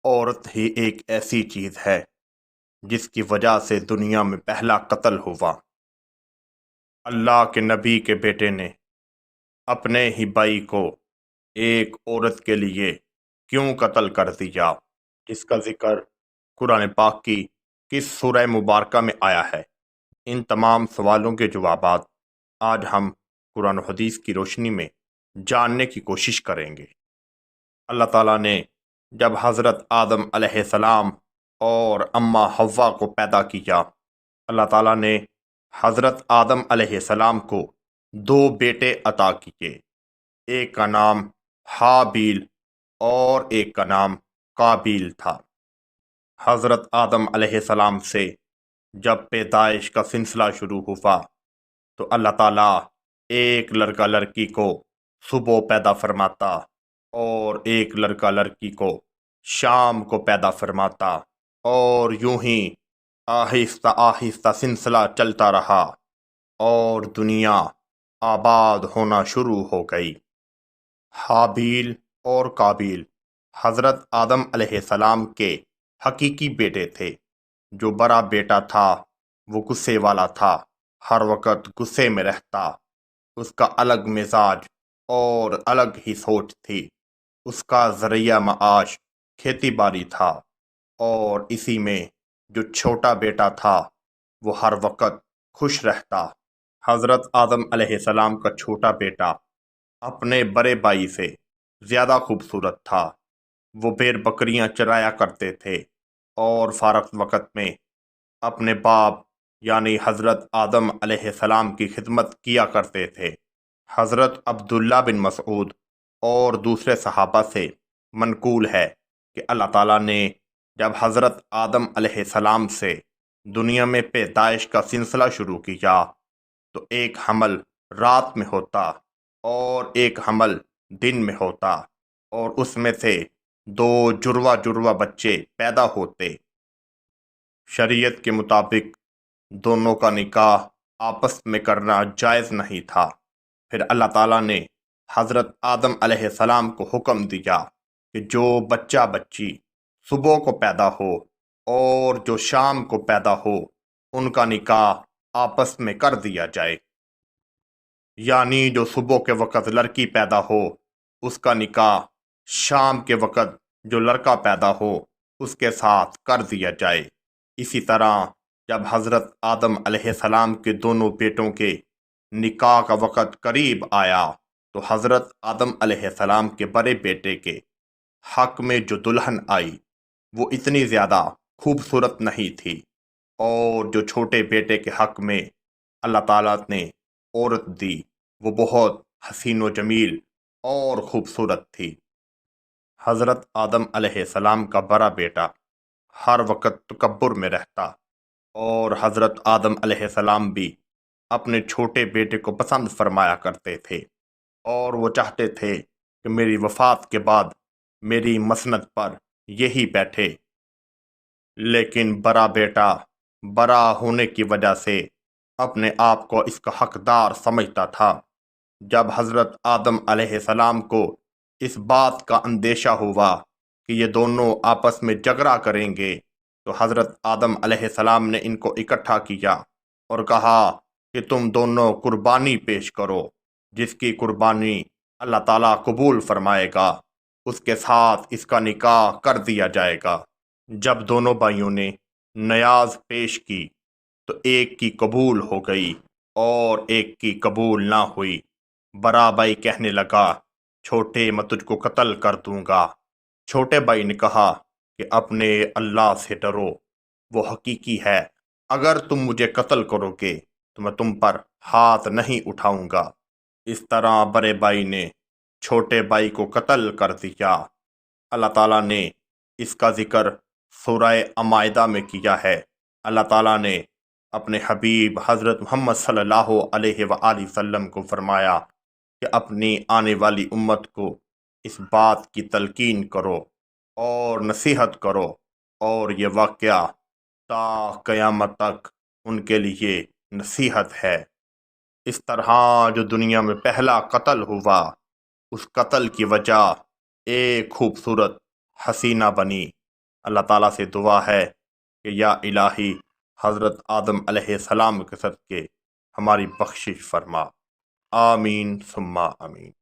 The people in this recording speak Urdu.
عورت ہی ایک ایسی چیز ہے جس کی وجہ سے دنیا میں پہلا قتل ہوا۔ اللہ کے نبی کے بیٹے نے اپنے ہی بھائی کو ایک عورت کے لیے کیوں قتل کر دیا، جس کا ذکر قرآن پاک کی کس سورہ مبارکہ میں آیا ہے؟ ان تمام سوالوں کے جوابات آج ہم قرآن و حدیث کی روشنی میں جاننے کی کوشش کریں گے۔ اللہ تعالیٰ نے جب حضرت آدم علیہ السلام اور اماں حوا کو پیدا کیا، اللہ تعالیٰ نے حضرت آدم علیہ السلام کو دو بیٹے عطا کیے، ایک کا نام حابیل اور ایک کا نام قابیل تھا۔ حضرت آدم علیہ السلام سے جب پیدائش کا سلسلہ شروع ہوا تو اللہ تعالیٰ ایک لڑکا لڑکی کو صبح پیدا فرماتا اور ایک لڑکا لڑکی کو شام کو پیدا فرماتا، اور یوں ہی آہستہ آہستہ سلسلہ چلتا رہا اور دنیا آباد ہونا شروع ہو گئی۔ حابیل اور قابیل حضرت آدم علیہ السلام کے حقیقی بیٹے تھے۔ جو بڑا بیٹا تھا وہ غصے والا تھا، ہر وقت غصے میں رہتا، اس کا الگ مزاج اور الگ ہی سوچ تھی۔ اس کا ذریعہ معاش کھیتی باڑی تھا، اور اسی میں جو چھوٹا بیٹا تھا وہ ہر وقت خوش رہتا۔ حضرت آدم علیہ السلام کا چھوٹا بیٹا اپنے بڑے بھائی سے زیادہ خوبصورت تھا۔ وہ بھیڑ بکریاں چرایا کرتے تھے اور فارغ وقت میں اپنے باپ یعنی حضرت آدم علیہ السلام کی خدمت کیا کرتے تھے۔ حضرت عبداللہ بن مسعود اور دوسرے صحابہ سے منقول ہے کہ اللہ تعالیٰ نے جب حضرت آدم علیہ السلام سے دنیا میں پیدائش کا سلسلہ شروع کیا تو ایک حمل رات میں ہوتا اور ایک حمل دن میں ہوتا، اور اس میں سے دو جڑواں بچے پیدا ہوتے۔ شریعت کے مطابق دونوں کا نکاح آپس میں کرنا جائز نہیں تھا۔ پھر اللہ تعالیٰ نے حضرت آدم علیہ السلام کو حکم دیا کہ جو بچہ بچی صبح کو پیدا ہو اور جو شام کو پیدا ہو ان کا نکاح آپس میں کر دیا جائے، یعنی جو صبح کے وقت لڑکی پیدا ہو اس کا نکاح شام کے وقت جو لڑکا پیدا ہو اس کے ساتھ کر دیا جائے۔ اسی طرح جب حضرت آدم علیہ السلام کے دونوں بیٹوں کے نکاح کا وقت قریب آیا تو حضرت آدم علیہ السلام کے بڑے بیٹے کے حق میں جو دلہن آئی وہ اتنی زیادہ خوبصورت نہیں تھی، اور جو چھوٹے بیٹے کے حق میں اللہ تعالیٰ نے عورت دی وہ بہت حسین و جمیل اور خوبصورت تھی۔ حضرت آدم علیہ السلام کا بڑا بیٹا ہر وقت تکبر میں رہتا، اور حضرت آدم علیہ السلام بھی اپنے چھوٹے بیٹے کو پسند فرمایا کرتے تھے، اور وہ چاہتے تھے کہ میری وفات کے بعد میری مسند پر یہی بیٹھے۔ لیکن بڑا بیٹا بڑا ہونے کی وجہ سے اپنے آپ کو اس کا حقدار سمجھتا تھا۔ جب حضرت آدم علیہ السلام کو اس بات کا اندیشہ ہوا کہ یہ دونوں آپس میں جھگڑا کریں گے تو حضرت آدم علیہ السلام نے ان کو اکٹھا کیا اور کہا کہ تم دونوں قربانی پیش کرو، جس کی قربانی اللہ تعالیٰ قبول فرمائے گا اس کے ساتھ اس کا نکاح کر دیا جائے گا۔ جب دونوں بھائیوں نے نیاز پیش کی تو ایک کی قبول ہو گئی اور ایک کی قبول نہ ہوئی۔ بڑا بھائی کہنے لگا چھوٹے میں تجھ کو قتل کر دوں گا۔ چھوٹے بھائی نے کہا کہ اپنے اللہ سے ڈرو، وہ حقیقی ہے، اگر تم مجھے قتل کرو گے تو میں تم پر ہاتھ نہیں اٹھاؤں گا۔ اس طرح بڑے بھائی نے چھوٹے بھائی کو قتل کر دیا۔ اللہ تعالیٰ نے اس کا ذکر سورہ مائدہ میں کیا ہے۔ اللہ تعالیٰ نے اپنے حبیب حضرت محمد صلی اللہ علیہ وآلہ وسلم کو فرمایا کہ اپنی آنے والی امت کو اس بات کی تلقین کرو اور نصیحت کرو، اور یہ واقعہ تا قیامت تک ان کے لیے نصیحت ہے۔ اس طرح جو دنیا میں پہلا قتل ہوا اس قتل کی وجہ ایک خوبصورت حسینہ بنی، اللہ تعالیٰ سے دعا ہے کہ یا الہی حضرت آدم علیہ السلام کے صدقے ہماری بخشش فرما، آمین ثم آمین۔